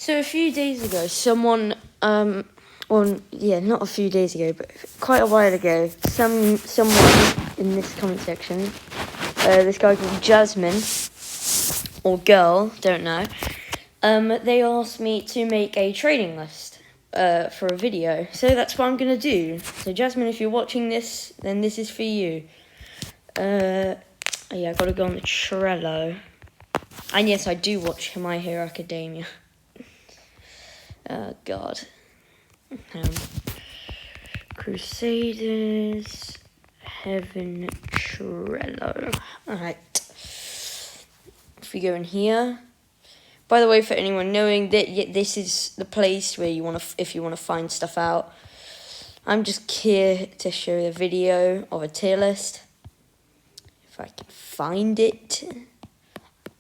So a few days ago, someone, not a few days ago, but quite a while ago, someone in this comment section, this guy called Jasmine, or girl, don't know, they asked me to make a trading list for a video. So that's what I'm going to do. So Jasmine, if you're watching this, then this is for you. I got to go on the Trello. And yes, I do watch My Hero Academia. God. Crusaders, Heaven, Trello. Alright. If we go in here. By the way, for anyone knowing, that this is the place where if you want to find stuff out. I'm just here to show the video of a tier list. If I can find it.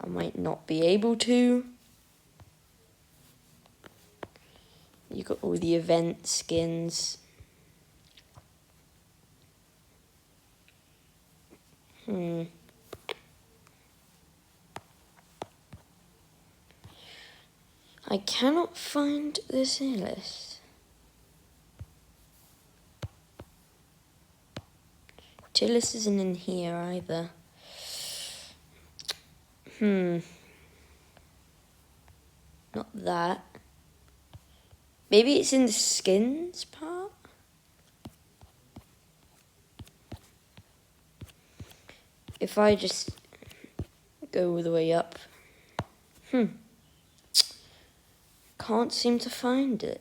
I might not be able to. You got all the event skins. I cannot find the tier list. Tier list isn't in here either. Not that. Maybe it's in the skins part? If I just go all the way up. Can't seem to find it.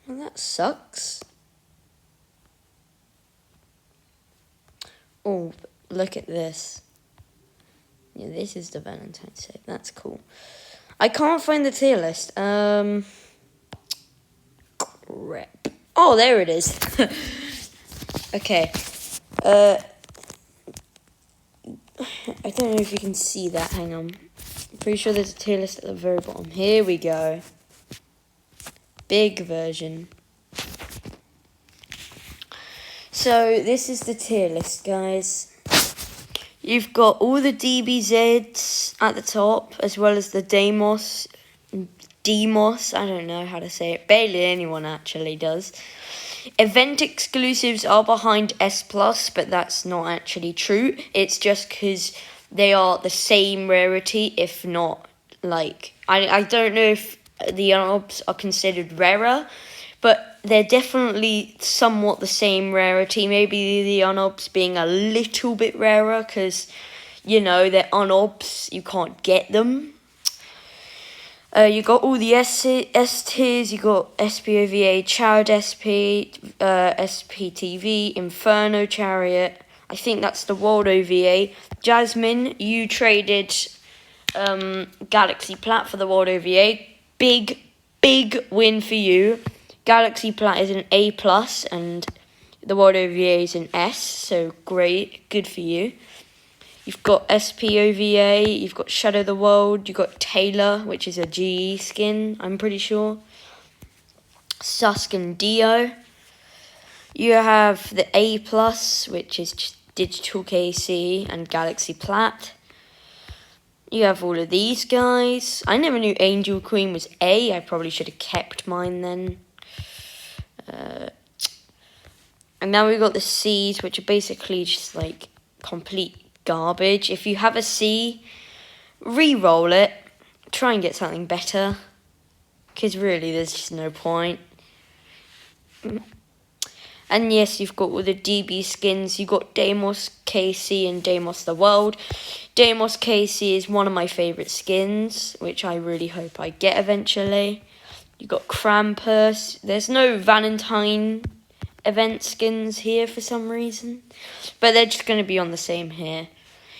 Well, that sucks. Oh, look at this. Yeah, this is the Valentine's Day. That's cool. I can't find the tier list. Crap. Oh, there it is. Okay. I don't know if you can see that. Hang on. I'm pretty sure there's a tier list at the very bottom. Here we go. Big version. So, this is the tier list, guys. You've got all the DBZs at the top, as well as the Demos, I don't know how to say it. Barely anyone actually does. Event exclusives are behind S+, but that's not actually true. It's just because they are the same rarity, if not, like... I don't know if the unobs are considered rarer, but they're definitely somewhat the same rarity. Maybe the unobs being a little bit rarer because, you know, they're unobs. You can't get them. You got all the S tiers. You got SPOVA, Chariot SP, SPTV, Inferno Chariot. I think that's the World OVA. Jasmine, you traded Galaxy Plat for the World OVA. Big win for you. Galaxy Plat is an A+, and the World OVA is an S, so great, good for you. You've got SPOVA, you've got Shadow the World, you've got Taylor, which is a GE skin, I'm pretty sure. Susk and Dio. You have the A+, which is Digital KC and Galaxy Plat. You have all of these guys. I never knew Angel Queen was A. I probably should have kept mine then. And now we've got the C's, which are basically just like complete garbage. If you have a C, re-roll it. Try and get something better. Because really, there's just no point. And yes, you've got all the DB skins. You've got Deimos KC and Deimos the World. Deimos KC is one of my favourite skins, which I really hope I get eventually. You've got Krampus. There's no Valentine event skins here for some reason. But they're just going to be on the same here.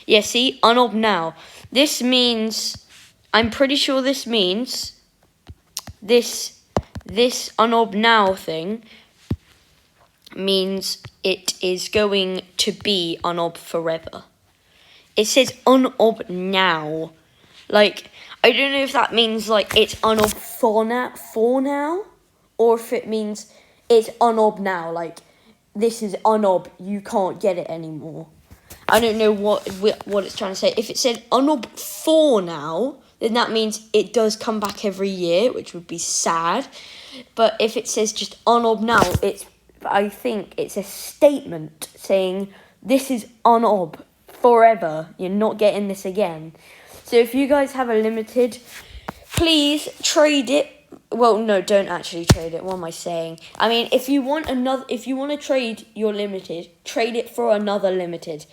Yeah, see? Unob now. This means... I'm pretty sure this means... This Unob now thing... means it is going to be unob forever. It says unob now. Like, I don't know if that means like it's unob for now, or if it means it's unob now. Like, this is unob, you can't get it anymore. I don't know what it's trying to say. If it said unob for now, then that means it does come back every year, which would be sad. But if it says just unob now, I think it's a statement saying this is unob forever. You're not getting this again. So if you guys have a limited, please trade it. Well, no, don't actually trade it. What am I saying? I mean, if you want to trade your limited, trade it for another limited.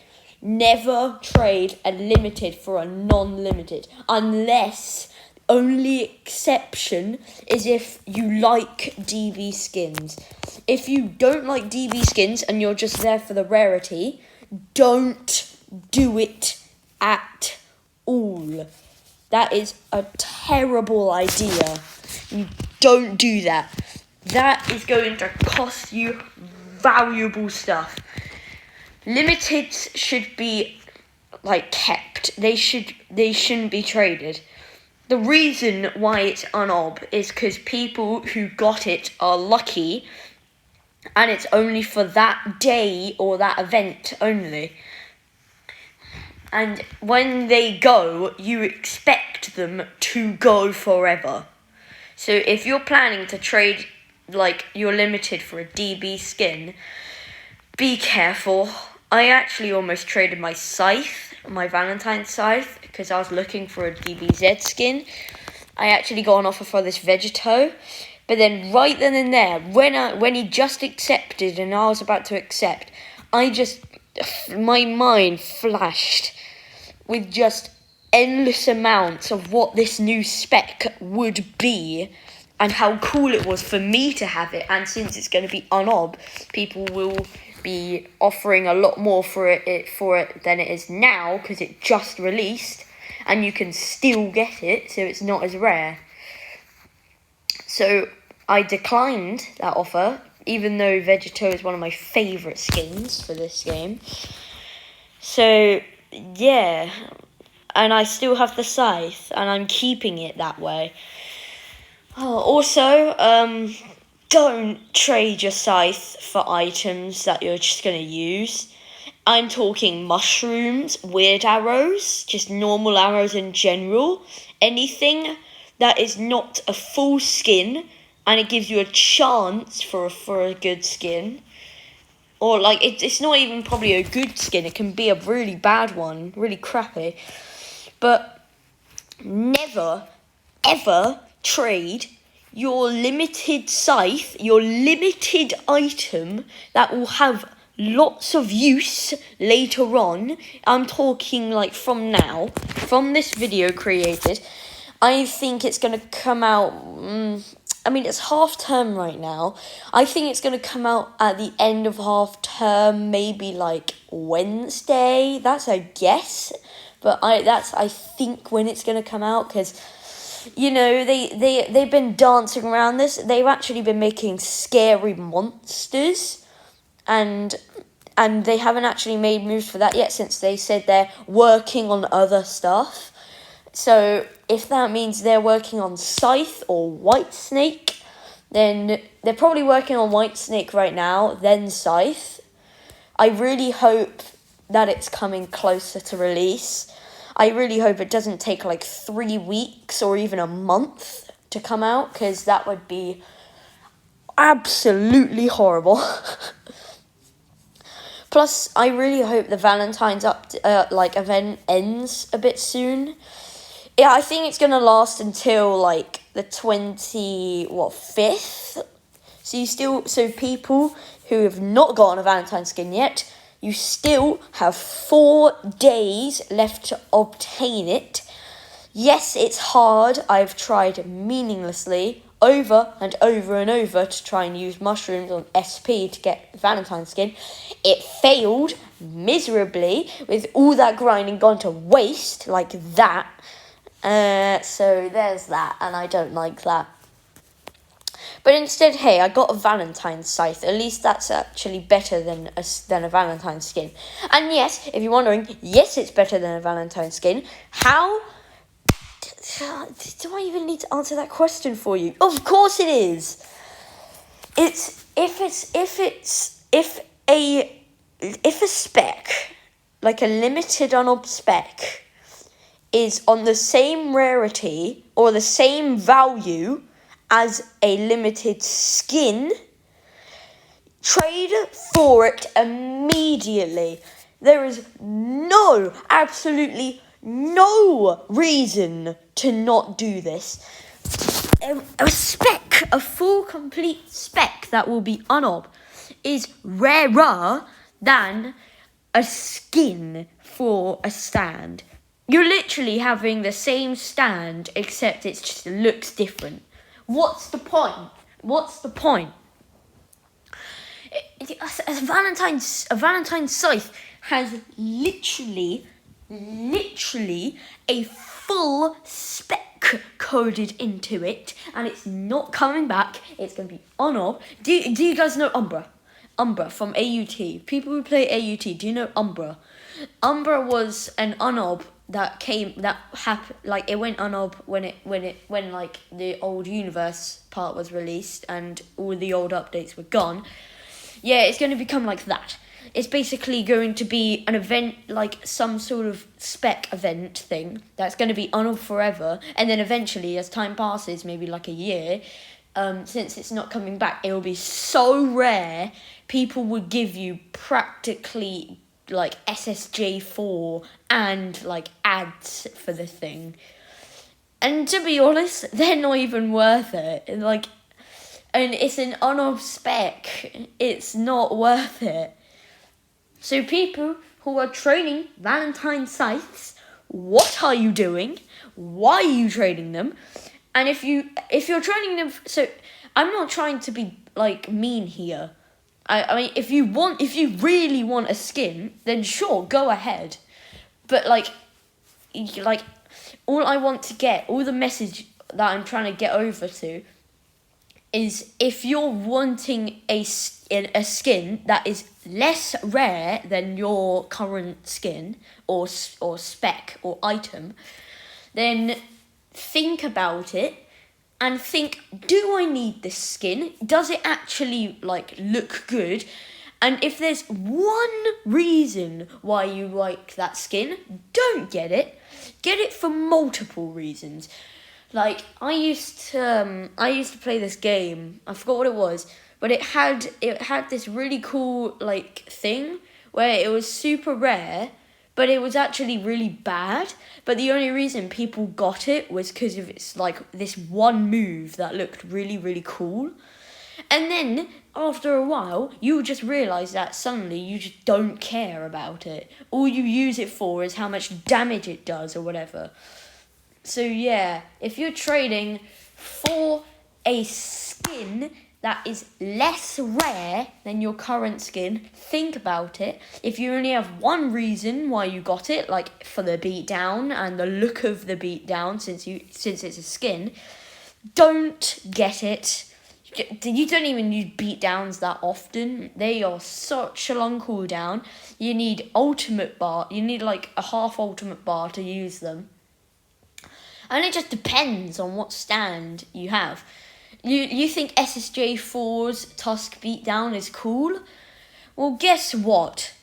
Never trade a limited for a non-limited, unless only exception is if you like DB skins. If you don't like DB skins and you're just there for the rarity, don't do it at all. That is a terrible idea. You don't do that. That is going to cost you valuable stuff. Limiteds should be kept. They shouldn't be traded. The reason why it's unob is because people who got it are lucky, and it's only for that day or that event only. And when they go, you expect them to go forever. So if you're planning to trade your limited for a DB skin, be careful. I actually almost traded my scythe, my Valentine scythe, because I was looking for a DBZ skin. I actually got an offer for this Vegeto, but then right then and there, when he just accepted and I was about to accept, my mind flashed with just endless amounts of what this new spec would be and how cool it was for me to have it. And since it's going to be unob, people will be offering a lot more for it than it is now, because it just released and you can still get it, so it's not as rare. So I declined that offer, even though Vegeto is one of my favourite skins for this game. So yeah, and I still have the scythe and I'm keeping it that way. Also, don't trade your scythe for items that you're just going to use. I'm talking mushrooms, weird arrows, just normal arrows in general. Anything that is not a full skin and it gives you a chance for a good skin. Or it's not even probably a good skin. It can be a really bad one, really crappy. But never, ever trade your limited scythe, your limited item that will have lots of use later on. I'm talking from now, from this video created. I think it's going to come out, it's half term right now. I think it's going to come out at the end of half term, maybe Wednesday. That's a guess, but I think when it's going to come out, because they've been dancing around this. They've actually been making scary monsters, and they haven't actually made moves for that yet, since they said they're working on other stuff. So if that means they're working on Scythe or White Snake, then they're probably working on White Snake right now, then Scythe. I really hope that it's coming closer to release. I really hope it doesn't take 3 weeks or even a month to come out, because that would be absolutely horrible. Plus, I really hope the Valentine's event ends a bit soon. Yeah, I think it's going to last until the 5th. So people who have not gotten a Valentine skin yet, you still have 4 days left to obtain it. Yes, it's hard. I've tried meaninglessly over and over and over to try and use mushrooms on SP to get Valentine skin. It failed miserably, with all that grinding gone to waste like that. So there's that, and I don't like that. But instead, hey, I got a Valentine scythe. At least that's actually better than a Valentine skin. And yes, if you're wondering, yes, it's better than a Valentine skin. How? Do I even need to answer that question for you? Of course it is. If a spec, like a limited unob spec, is on the same rarity or the same value as a limited skin, trade for it immediately. There is absolutely no reason to not do this. A full complete spec that will be unob is rarer than a skin for a stand. You're literally having the same stand, except it just looks different. What's the point? A Valentine's scythe has literally a full spec coded into it, and it's not coming back. It's going to be unob. Do you guys know Umbra? Umbra from AUT. People who play AUT, do you know Umbra? Umbra was an unob that happened, like it went unob when like the old universe part was released and all the old updates were gone. Yeah, it's going to become like that. It's basically going to be an event, like some sort of spec event thing that's going to be unob forever, and then eventually, as time passes, maybe like a year, since it's not coming back, it will be so rare, people would give you practically like SSJ4 and like ads for the thing. And to be honest, they're not even worth it. Like, and it's an unob spec. It's not worth it. So people who are trading Valentine scythes, what are you doing? Why are you trading them? And if you're trading them, so I'm not trying to be like mean here. I mean, if you really want a skin, then sure, go ahead. But like all I want to get, all the message that I'm trying to get over to, is if you're wanting a skin that is less rare than your current skin or spec or item, then think about it and think, do I need this skin? Does it actually like look good? And if there's one reason why you like that skin, don't get it. Get it for multiple reasons. Like I used to play this game. I forgot what it was, but it had this really cool like thing where it was super rare, but it was actually really bad. But the only reason people got it was because of its like this one move that looked really, really cool. And then after a while, you just realise that suddenly you just don't care about it. All you use it for is how much damage it does or whatever. So yeah, if you're trading for a skin that is less rare than your current skin, think about it. If you only have one reason why you got it, like for the beatdown and the look of the beatdown, since it's a skin, don't get it. You don't even use beatdowns that often. They are such a long cooldown. You need ultimate bar. You need like a half ultimate bar to use them. And it just depends on what stand you have. You think SSJ4's Tusk beatdown is cool? Well, guess what?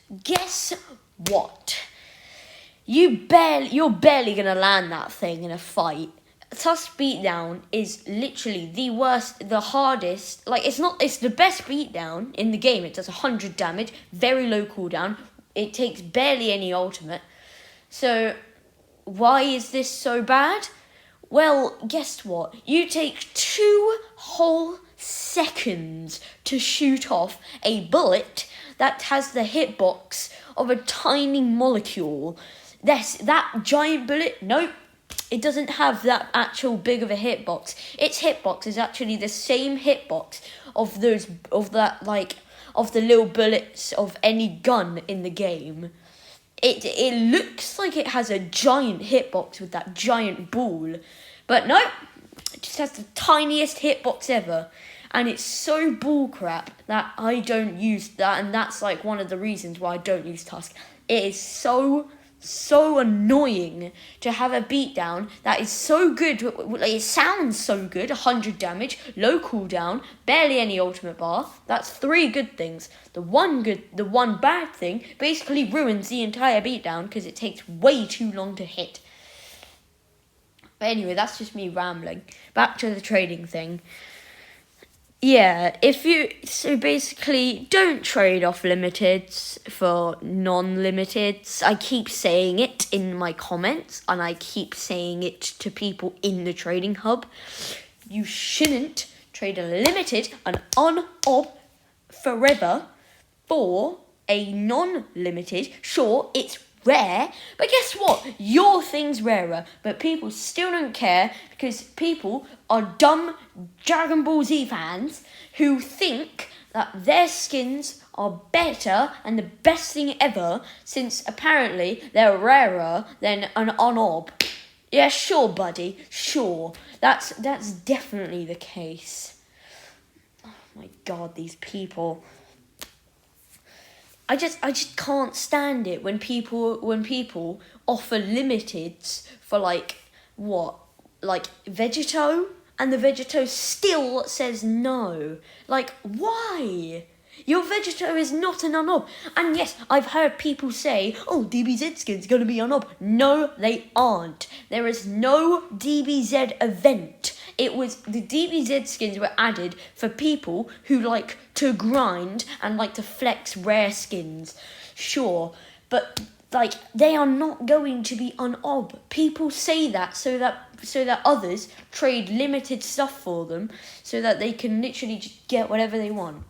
You're barely gonna land that thing in a fight. Tusk beatdown is literally the worst, the hardest. Like it's the best beatdown in the game. It does 100 damage, very low cooldown. It takes barely any ultimate. So why is this so bad? Well, guess what? You take 2 whole seconds to shoot off a bullet that has the hitbox of a tiny molecule. That giant bullet, nope, it doesn't have that actual big of a hitbox. Its hitbox is actually the same hitbox of the little bullets of any gun in the game. It looks like it has a giant hitbox with that giant ball, but no, it just has the tiniest hitbox ever, and it's so bullcrap that I don't use that, and that's like one of the reasons why I don't use Tusk. It is so annoying to have a beatdown that is so good. It sounds so good, 100 damage, low cooldown, barely any ultimate bar. That's 3 good things. The one bad thing basically ruins the entire beatdown because it takes way too long to hit. But anyway, that's just me rambling. Back to the trading thing. Yeah, so basically, don't trade off limiteds for non-limiteds. I keep saying it in my comments, and I keep saying it to people in the trading hub. You shouldn't trade a limited, an on-ob forever for a non-limited. Sure, it's rare, but guess what? Your thing's rarer, but people still don't care because people are dumb Dragon Ball Z fans who think that their skins are better and the best thing ever since apparently they're rarer than an on-ob. Yeah, sure, buddy, sure. That's definitely the case. Oh my god, these people. I just can't stand it when people offer limiteds for Vegeto, and the Vegeto still says no. Like, why? Your Vegeto is not an on-ob. And yes, I've heard people say, oh, DBZ skin's going to be on-ob. No, they aren't. There is no DBZ event. The DBZ skins were added for people who like to grind and like to flex rare skins. Sure, but they are not going to be on-ob. People say that so that others trade limited stuff for them so that they can literally just get whatever they want.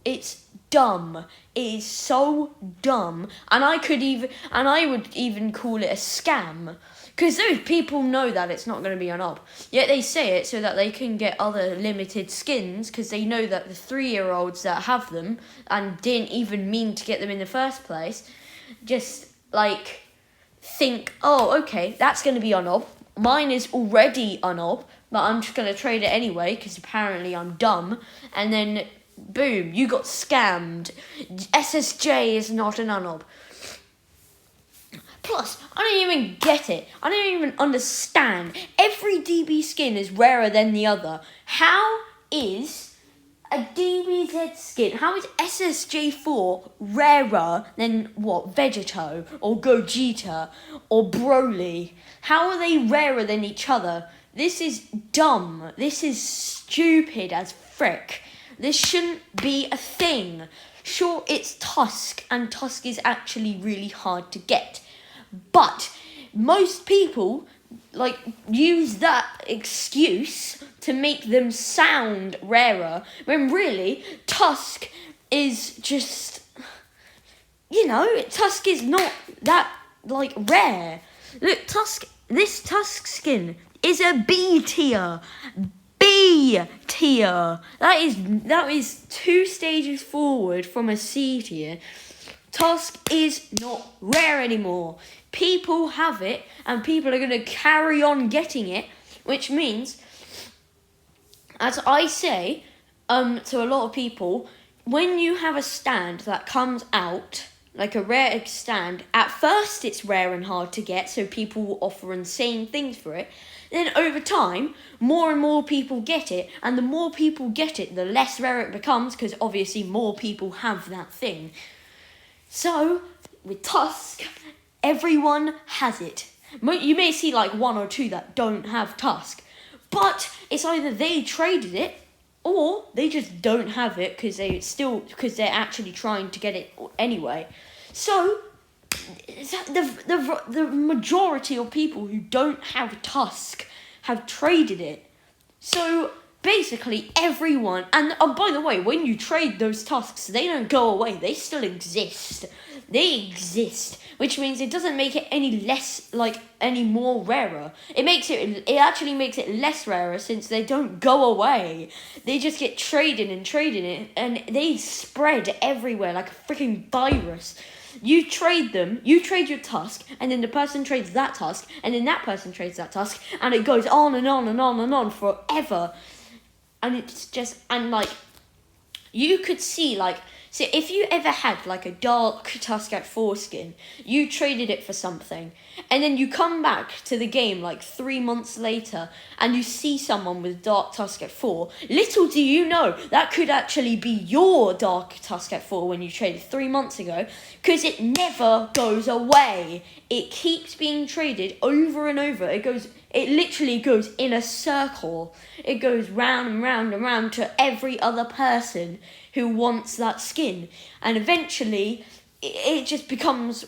It's dumb. It is so dumb, and I would even call it a scam, because those people know that it's not going to be on op. Yet they say it so that they can get other limited skins, because they know that the 3-year-olds that have them and didn't even mean to get them in the first place, just think, oh, okay, that's going to be on op. Mine is already on op, but I'm just going to trade it anyway because apparently I'm dumb, and then boom, you got scammed. SSJ is not an unob. Plus, I don't even get it. I don't even understand. Every DB skin is rarer than the other. How is a DBZ skin, how is SSJ4 rarer than Vegeto or Gogeta or Broly? How are they rarer than each other? This is dumb. This is stupid as frick. This shouldn't be a thing. Sure, it's Tusk, and Tusk is actually really hard to get. But most people use that excuse to make them sound rarer, when really Tusk is just, Tusk is not that rare. Look, this Tusk skin is a B tier. B tier. That is 2 stages forward from a C tier. Tusk is not rare anymore. People have it, and people are going to carry on getting it, which means, as I say to a lot of people, when you have a stand that comes out, like a rare stand, at first it's rare and hard to get, so people will offer insane things for it. Then over time, more and more people get it, and the more people get it, the less rare it becomes, because obviously more people have that thing. So, with Tusk, everyone has it. You may see 1 or 2 that don't have Tusk, but it's either they traded it, or they just don't have it because they're actually trying to get it anyway. So, the majority of people who don't have Tusk have traded it. So basically everyone, and by the way, when you trade those Tusks, they don't go away, they still exist. They exist, which means it doesn't make it any less, any more rarer. It actually makes it less rarer, since they don't go away. They just get traded, and they spread everywhere like a freaking virus. You trade your Tusk, and then the person trades that Tusk, and then that person trades that Tusk, and it goes on and on and on and on forever. And it's just, you could see, so if you ever had, a dark Tusk at 4 skin, you traded it for something, and then you come back to the game, 3 months later, and you see someone with dark Tusk at 4, little do you know, that could actually be your dark Tusk at 4 when you traded 3 months ago, because it never goes away. It keeps being traded over and over. It literally goes in a circle. It goes round and round and round to every other person who wants that skin. And eventually, it just becomes,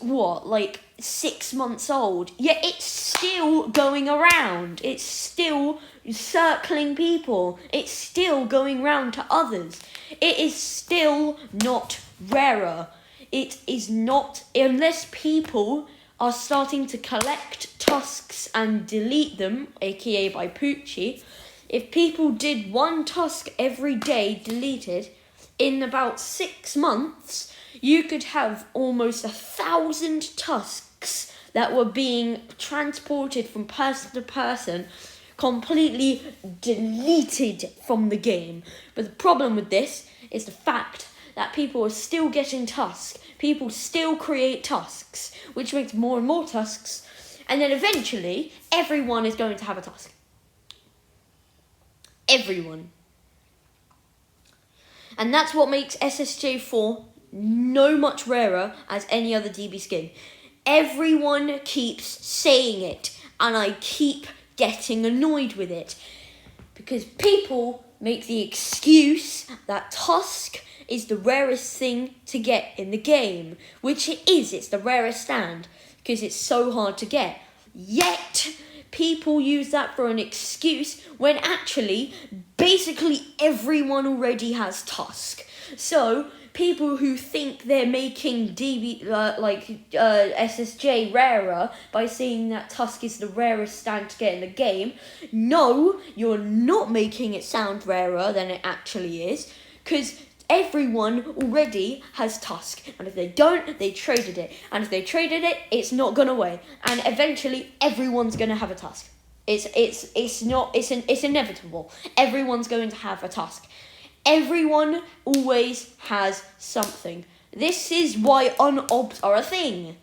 6 months old. Yet it's still going around. It's still circling people. It's still going round to others. It is still not rarer. It is not, unless people are starting to collect tusks and delete them, aka by Poochie. If people did 1 tusk every day deleted, in about 6 months, you could have almost 1,000 tusks that were being transported from person to person, completely deleted from the game. But the problem with this is the fact that people are still getting tusks. People still create tusks, which makes more and more tusks. And then eventually, everyone is going to have a tusk. Everyone. And that's what makes SSJ4 no much rarer as any other DB skin. Everyone keeps saying it, and I keep getting annoyed with it. Because people make the excuse that tusk is the rarest thing to get in the game, which it is. It's the rarest stand because it's so hard to get. Yet, people use that for an excuse when actually, basically everyone already has tusk. So, people who think they're making SSJ rarer by saying that tusk is the rarest stand to get in the game, no, you're not making it sound rarer than it actually is, because everyone already has tusk, and if they don't, they traded it, and if they traded it, it's not gone away, and eventually everyone's gonna have a tusk. It's inevitable. Everyone's going to have a tusk. Everyone always has something. This is why unobs are a thing.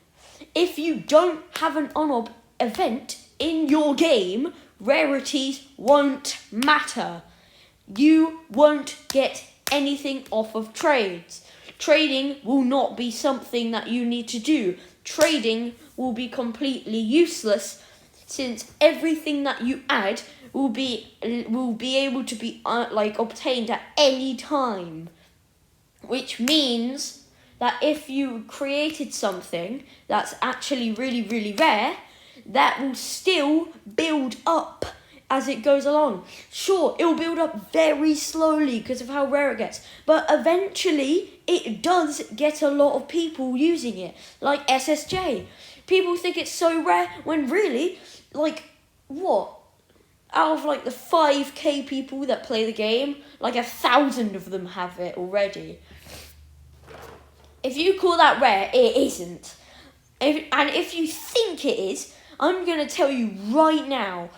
If you don't have an unob event in your game, rarities won't matter. You won't get anything off of trades. Trading will not be something that you need to do. Trading will be completely useless since everything that you add will be able to be obtained at any time, which means that if you created something that's actually really, really rare, that will still build up as it goes along. Sure, it will build up very slowly because of how rare it gets, but eventually it does get a lot of people using it, like SSJ. People think it's so rare when really, out of the 5k people that play the game, 1,000 of them have it already. If you call that rare, it isn't. If you think it is, I'm going to tell you right now,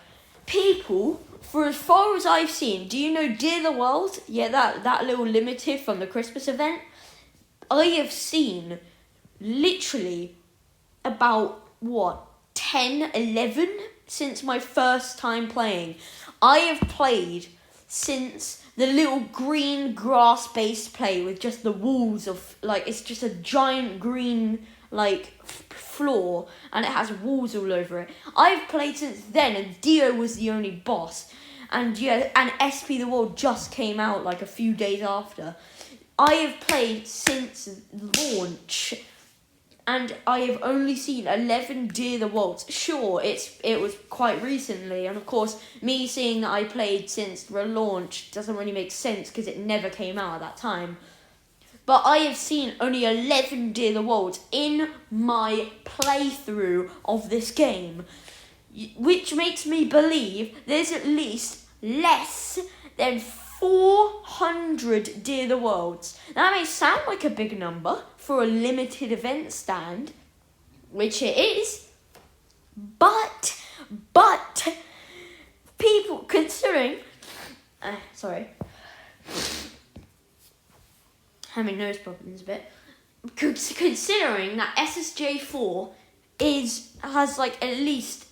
people, for as far as I've seen, do you know Dear the World? Yeah, that little limited from the Christmas event. I have seen literally about, 10, 11 since my first time playing. I have played since the little green grass-based play with just the walls of, it's just a giant green, floor, and it has walls all over it. I've played since then, and Dio was the only boss. And SP the World just came out, a few days after. I have played since launch, and I have only seen 11 Dear the Worlds. Sure, it was quite recently, and of course, me seeing that I played since the launch doesn't really make sense because it never came out at that time. But I have seen only 11 Dear the Worlds in my playthrough of this game, which makes me believe there's at least less than 400 Dear the Worlds. That may sound like a big number for a limited event stand, which it is, but people considering, having nose problems a bit, considering that SSJ4 has at least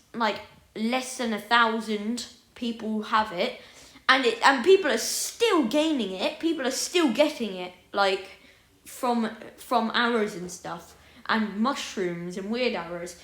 less than 1,000 people have it, and people are still gaining it. People are still getting it from arrows and stuff, and mushrooms and weird arrows.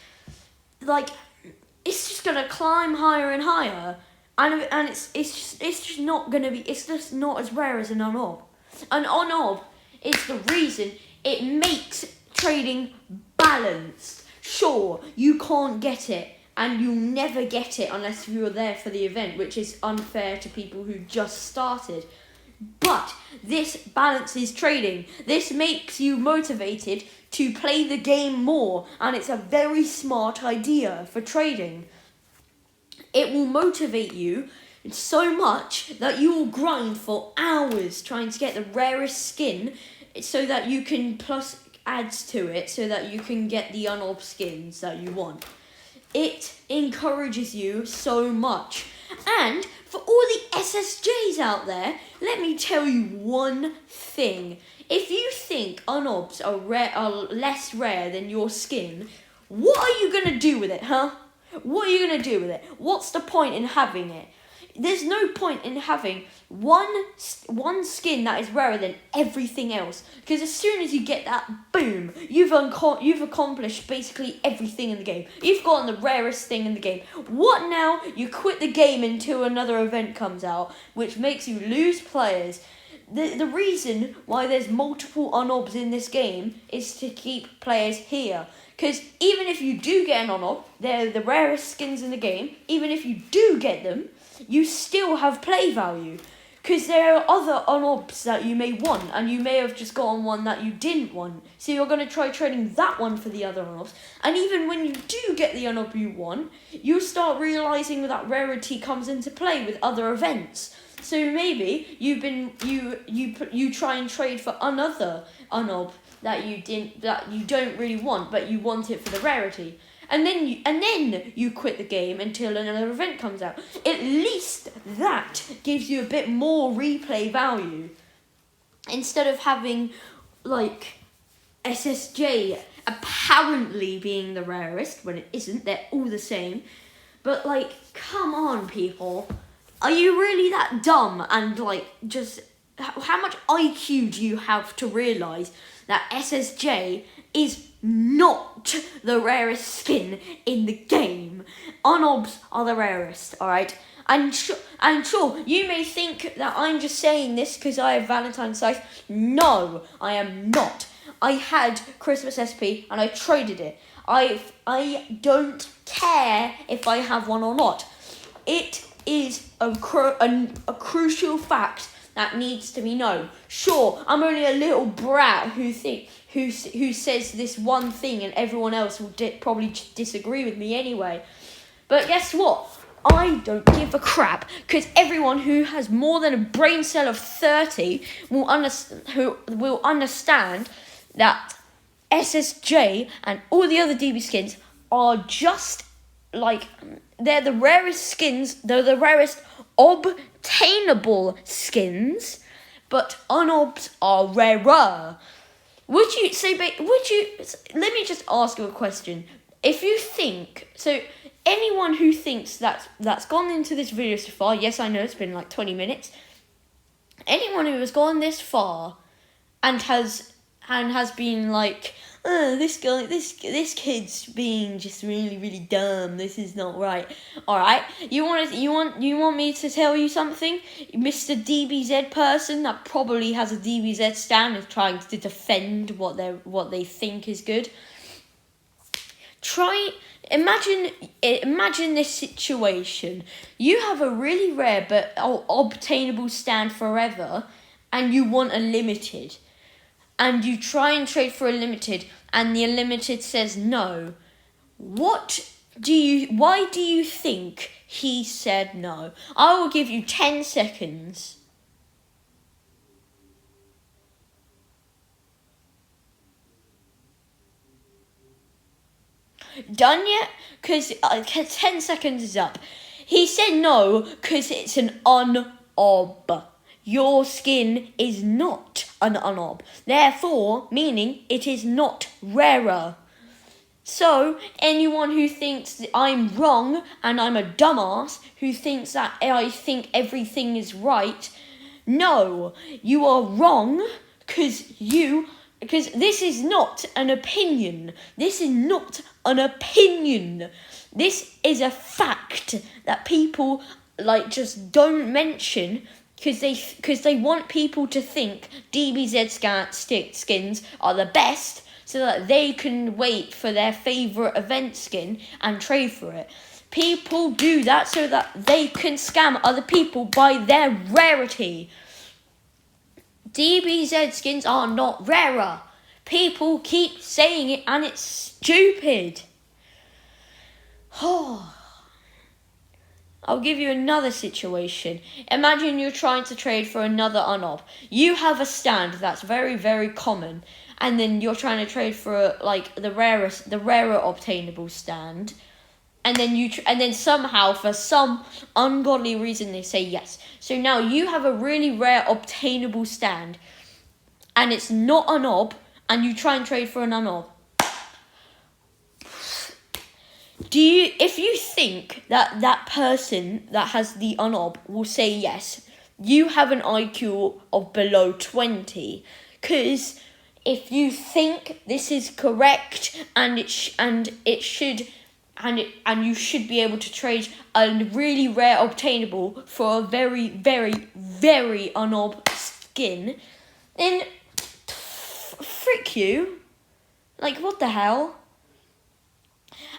It's just just gonna climb higher and higher, and it's just not gonna be. It's just not as rare as an on-ob. An on-ob is the reason it makes trading balanced. Sure, you can't get it, and you'll never get it unless you're there for the event, which is unfair to people who just started. But this balances trading. This makes you motivated to play the game more, and it's a very smart idea for trading. It will motivate you so much that you will grind for hours trying to get the rarest skin so that you can plus ads to it so that you can get the unob skins that you want. It encourages you so much. And for all the SSJs out there, let me tell you one thing. If you think unobs are less rare than your skin, what are you going to do with it, huh? What are you going to do with it? What's the point in having it? There's no point in having one skin that is rarer than everything else. Because as soon as you get that, boom, you've accomplished basically everything in the game. You've gotten the rarest thing in the game. What now? You quit the game until another event comes out, which makes you lose players. The reason why there's multiple unobs in this game is to keep players here. Because even if you do get an unob, they're the rarest skins in the game. Even if you do get them, you still have play value. Because there are other unobs that you may want, and you may have just gotten one that you didn't want. So you're going to try trading that one for the other unobs. And even when you do get the unob you want, you start realising that rarity comes into play with other events. So maybe you try and trade for another unob that you don't really want, but you want it for the rarity. And then you quit the game until another event comes out. At least that gives you a bit more replay value. Instead of having, like, SSJ apparently being the rarest, when it isn't, they're all the same. But, like, come on, people. Are you really that dumb? And, like, just, how much IQ do you have to realise that SSJ is not the rarest skin in the game? Unobs are the rarest, alright? And sure, you may think that I'm just saying this because I have Valentine's Scythe. No, I am not. I had Christmas SP and I traded it. I don't care if I have one or not. It is a crucial fact that needs to be known. Sure, I'm only a little brat who says this one thing and everyone else will probably disagree with me anyway. But guess what? I don't give a crap, because everyone who has more than a brain cell of 30 will understand that SSJ and all the other DB skins are just like, they're the rarest skins, they're the rarest obtainable skins, but unobs are rarer. Let me just ask you a question. If you think, so anyone who thinks that's gone into this video so far, yes, I know it's been like 20 minutes, anyone who has gone this far and has been like, this kid's being just really, really dumb, this is not right. Alright, you want me to tell you something? Mr. DBZ person that probably has a DBZ stand is trying to defend what they think is good. Imagine this situation. You have a really rare but obtainable stand forever, and you want a limited. And you try and trade for a limited, and the unlimited says no. Why do you think he said no? I will give you 10 seconds. Done yet? Because 10 seconds is up. He said no because it's an unob. Your skin is not an unob. Therefore, meaning it is not rarer. So, anyone who thinks that I'm wrong and I'm a dumbass who thinks that I think everything is right, no, you are wrong because this is not an opinion. This is not an opinion. This is a fact that people like just don't mention because they want people to think DBZ skins are the best, so that they can wait for their favourite event skin and trade for it. People do that so that they can scam other people by their rarity. DBZ skins are not rarer. People keep saying it and it's stupid. I'll give you another situation. Imagine you're trying to trade for another unob. You have a stand that's very, very common, and then you're trying to trade for the rarer obtainable stand, and then somehow for some ungodly reason they say yes. So now you have a really rare obtainable stand, and it's not unob, and you try and trade for an unob. If you think that person that has the unob will say yes, you have an IQ of below 20. Because if you think this is correct and you should be able to trade a really rare obtainable for a very, very, very unob skin, then frick you. Like, what the hell?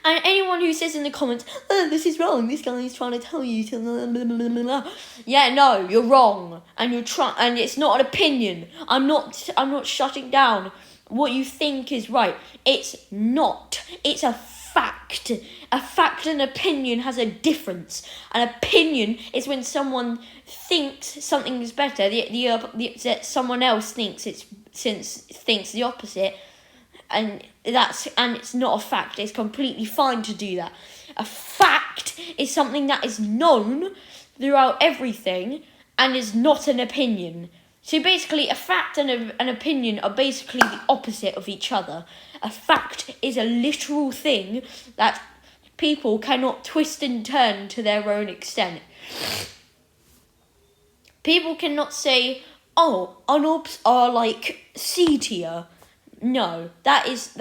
And anyone who says in the comments, oh, this is wrong, this guy is trying to tell you to blah, blah, blah, blah, blah. Yeah, no, you're wrong. And and it's not an opinion. I'm not shutting down what you think is right. It's not. It's a fact. A fact and an opinion has a difference. An opinion is when someone thinks something is better. Someone else thinks the opposite. And it's not a fact. It's completely fine to do that. A fact is something that is known throughout everything and is not an opinion. So basically, a fact and an opinion are basically the opposite of each other. A fact is a literal thing that people cannot twist and turn to their own extent. People cannot say, oh, unobs are like C tier. No, that's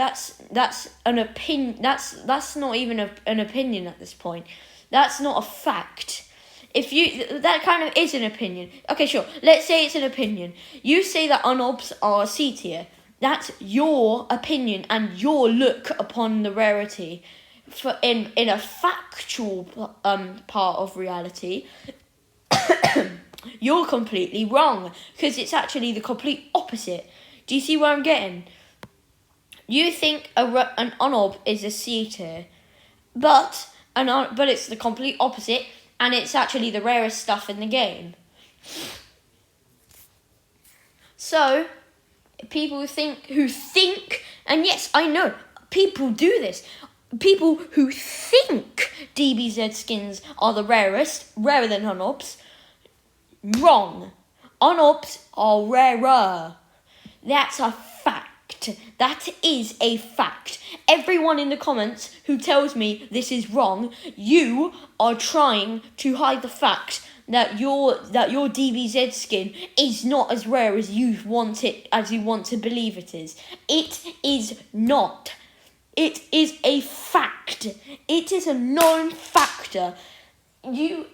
an opinion. That's not even an opinion at this point. That's not a fact. That kind of is an opinion. Okay, sure. Let's say it's an opinion. You say that unobs are C tier. That's your opinion and your look upon the rarity. For in a factual part of reality, you're completely wrong because it's actually the complete opposite. Do you see where I'm getting? You think an unob is a C tier, but it's the complete opposite, and it's actually the rarest stuff in the game. So, people who think, and yes, I know, people do this. People who think DBZ skins are the rarest, rarer than unobs, wrong. Unobs are rarer. That's a fact. That is a fact. Everyone in the comments who tells me this is wrong, you are trying to hide the fact that your DBZ skin is not as rare as you want to believe it is. It is not. It is a fact. It is a known factor. You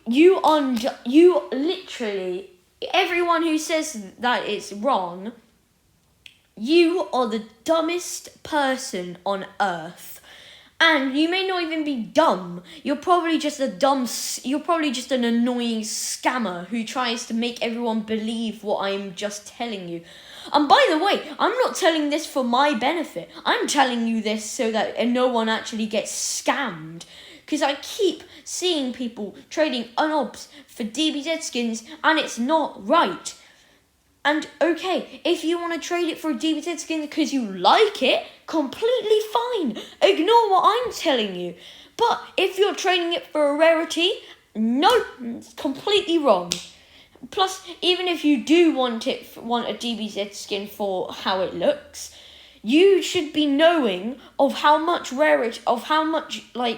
literally, everyone who says that it's wrong, you are the dumbest person on earth. And you may not even be dumb. You're probably just an annoying scammer who tries to make everyone believe what I'm just telling you. And by the way, I'm not telling this for my benefit. I'm telling you this so that no one actually gets scammed. Because I keep seeing people trading unobs for DBZ skins and it's not right. And okay, if you want to trade it for a DBZ skin because you like it, completely fine. Ignore what I'm telling you. But if you're trading it for a rarity, no, it's completely wrong. Plus, even if you do want a DBZ skin for how it looks, you should be knowing of how much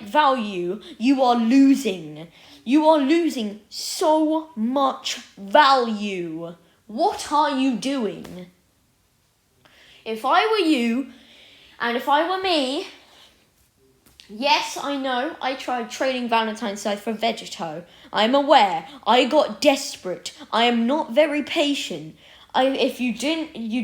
value you are losing. You are losing so much value. What are you doing? If I were you, and if I were me, Yes, I know. I tried trading Valentine's Day for Vegeto. I am aware. I got desperate. I am not very patient. If you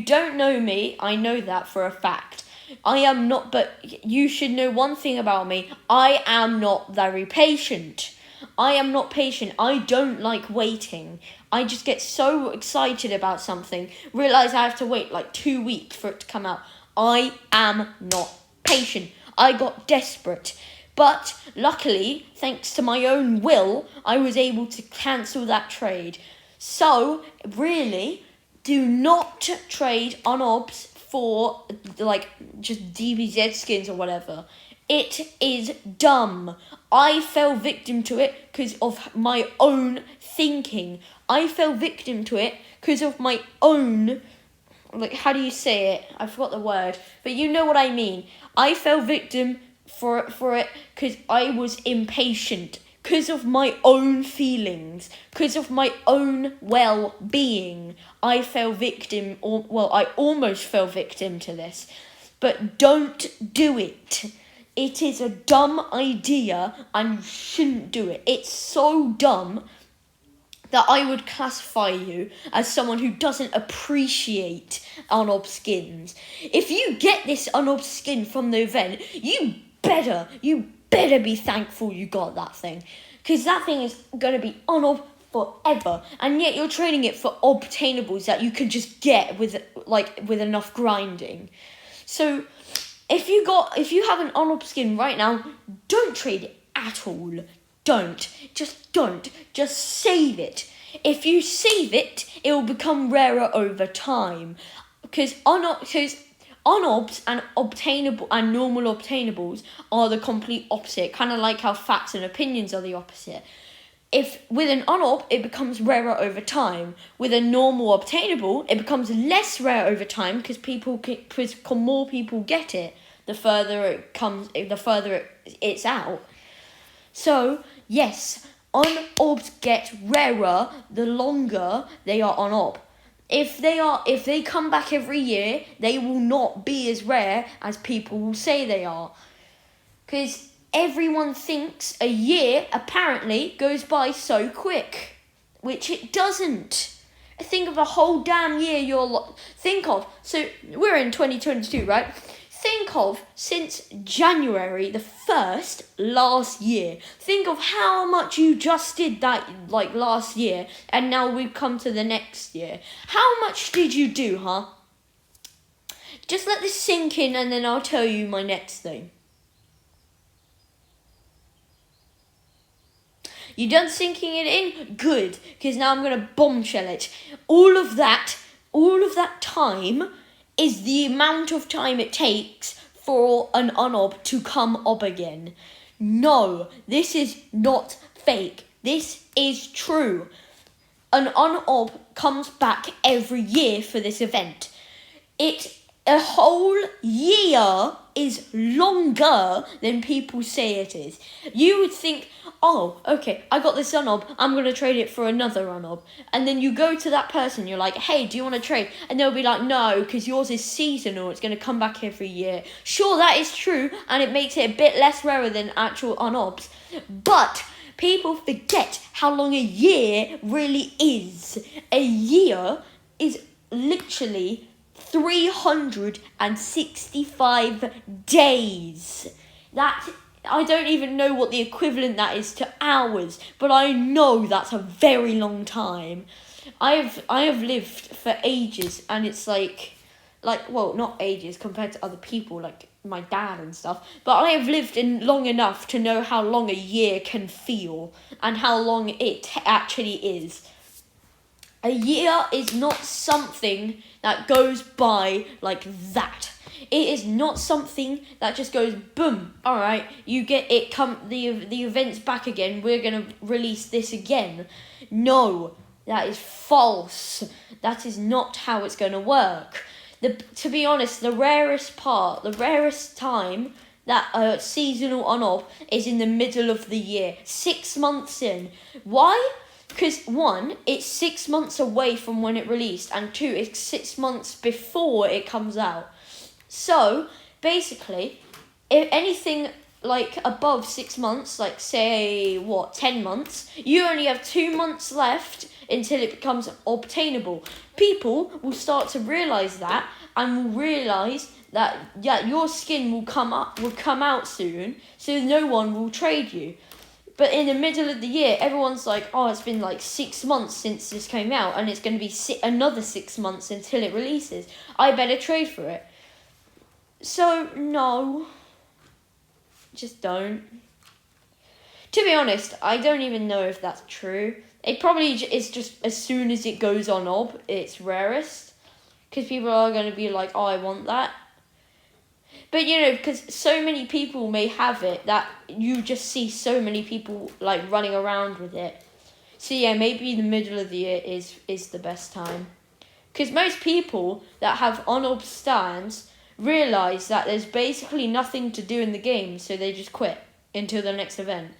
don't know me, I know that for a fact. I am not, but you should know one thing about me. I am not very patient. I am not patient. I don't like waiting. I just get so excited about something, realize I have to wait like 2 weeks for it to come out. I am not patient. I got desperate. But luckily, thanks to my own will, I was able to cancel that trade. So, really, do not trade unobs for like just DBZ skins or whatever. It is dumb. I fell victim to it because of my own thinking. I fell victim to it because of my own, like, how do you say it? I forgot the word, but you know what I mean. I fell victim for it because I was impatient, because of my own feelings, because of my own well-being. I fell victim, I almost fell victim to this. But don't do it. It is a dumb idea and you shouldn't do it. It's so dumb that I would classify you as someone who doesn't appreciate unob skins. If you get this unob skin from the event, you better be thankful you got that thing. Because that thing is going to be unob forever. And yet you're trading it for obtainables that you can just get with enough grinding. So if you have an unob skin right now, don't trade it at all. Don't. Just save it. If you save it, it will become rarer over time. Because unobs and obtainable and normal obtainables are the complete opposite. Kind of like how facts and opinions are the opposite. If with an unob, it becomes rarer over time. With a normal obtainable, it becomes less rare over time because more people get it. The further it's out. So yes, unobs get rarer the longer they are unob. If they come back every year, they will not be as rare as people will say they are. Because everyone thinks a year apparently goes by so quick, which it doesn't. Think of a whole damn year so we're in 2022, right? Think of since January the 1st last year. Think of how much you just did that last year, and now we've come to the next year. How much did you do, huh? Just let this sink in and then I'll tell you my next thing. You done sinking it in? Good, because now I'm going to bombshell it. All of that time is the amount of time it takes for an unob to come ob again. No, this is not fake. This is true. An unob comes back every year for this event. A whole year is longer than people say it is. You would think, oh, okay, I got this unob, I'm going to trade it for another unob. And then you go to that person, you're like, hey, do you want to trade? And they'll be like, no, because yours is seasonal, it's going to come back every year. Sure, that is true, and it makes it a bit less rarer than actual unobs. But people forget how long a year really is. A year is literally 365 days. I don't even know what the equivalent that is to hours, but I know that's a very long time. I have lived for ages, and it's not ages compared to other people like my dad and stuff, but I have lived in long enough to know how long a year can feel and how long it actually is. A year is not something that goes by like that. It is not something that just goes boom. All right, you get it. The event's back again. We're gonna release this again. No, that is false. That is not how it's gonna work. To be honest, the rarest time that a seasonal unob is in the middle of the year, 6 months in. Why? Because 1, it's 6 months away from when it released, and 2, it's 6 months before it comes out. So, basically, if anything like above 6 months, like say 10 months, you only have 2 months left until it becomes obtainable. People will start to realise that, and will realise that your skin will come out soon, so no one will trade you. But in the middle of the year, everyone's like, oh, it's been like 6 months since this came out, and it's going to be another 6 months until it releases. I better trade for it. So, no. Just don't. To be honest, I don't even know if that's true. It probably is just as soon as it goes on OB, it's rarest. Because people are going to be like, oh, I want that. But, because so many people may have it that you just see so many people, like, running around with it. So, yeah, maybe the middle of the year is the best time. Because most people that have on-OB stands realise that there's basically nothing to do in the game, so they just quit until the next event.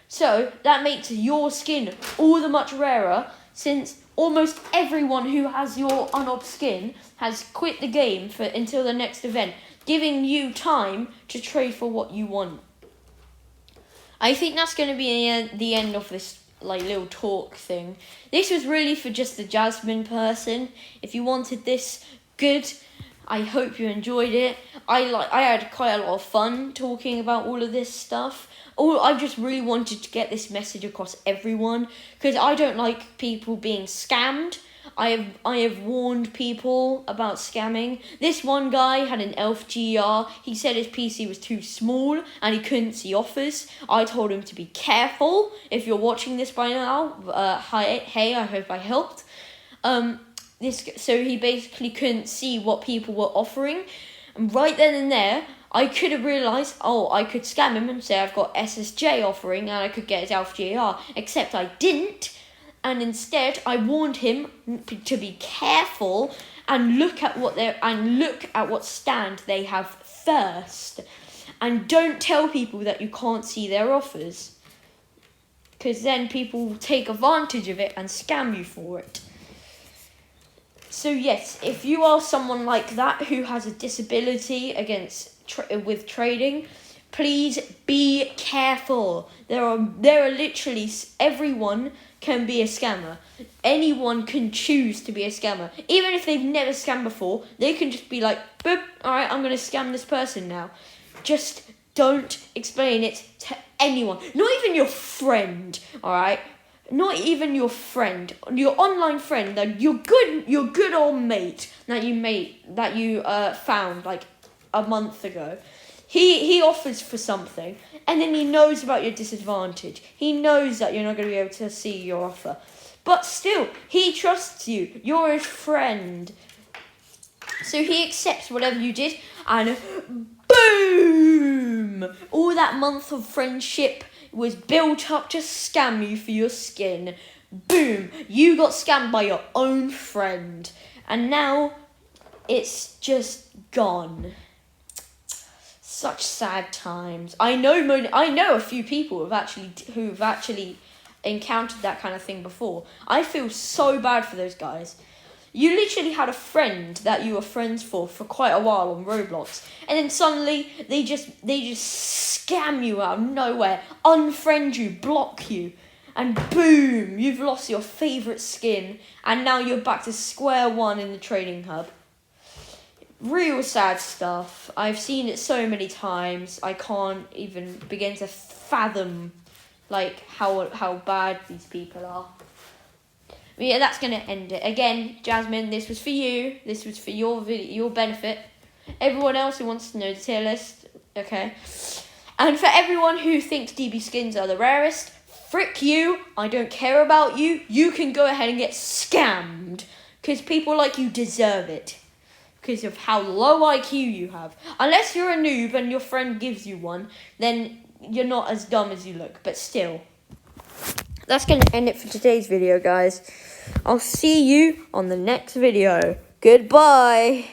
So, that makes your skin all the much rarer, since almost everyone who has your on-OB skin has quit the game until the next event, giving you time to trade for what you want. I think that's going to be the end of this little talk thing. This was really for just the Jasmine person. If you wanted this, good. I hope you enjoyed it. I had quite a lot of fun talking about all of this stuff. I just really wanted to get this message across everyone, because I don't like people being scammed. I have warned people about scamming. This one guy had an Elf GR. He said his PC was too small and he couldn't see offers. I told him to be careful. If you're watching this by now, hey, I hope I helped. So he basically couldn't see what people were offering. And right then and there, I could have realised, I could scam him and say I've got SSJ offering and I could get his Elf GR. Except I didn't. And instead, I warned him to be careful and look at what stand they have first, and don't tell people that you can't see their offers, because then people will take advantage of it and scam you for it. So yes, if you are someone like that who has a disability with trading, please be careful. There are literally everyone can be a scammer. Anyone can choose to be a scammer. Even if they've never scammed before, they can just be like, boop, alright, I'm going to scam this person now. Just don't explain it to anyone. Not even your friend, alright? Not even your friend. Your online friend, your good old mate that you found like a month ago. He offers for something, and then he knows about your disadvantage. He knows that you're not going to be able to see your offer. But still, he trusts you. You're his friend. So he accepts whatever you did, and boom! All that month of friendship was built up to scam you for your skin. Boom! You got scammed by your own friend. And now, it's just gone. Such sad times. I know a few people who've actually encountered that kind of thing before. I feel so bad for those guys. You literally had a friend that you were friends for quite a while on Roblox, and then suddenly they just scam you out of nowhere, unfriend you, block you, and boom, you've lost your favourite skin, and now you're back to square one in the trading hub. Real sad stuff. I've seen it so many times. I can't even begin to fathom how bad these people are. But yeah, that's gonna end it. Again, Jasmine, this was for you. This was for your benefit. Everyone else who wants to know the tier list, okay. And for everyone who thinks DB skins are the rarest, frick you. I don't care about you. You can go ahead and get scammed, because people like you deserve it. Because of how low IQ you have. Unless you're a noob and your friend gives you one, then you're not as dumb as you look. But still, that's going to end it for today's video, guys. I'll see you on the next video. Goodbye.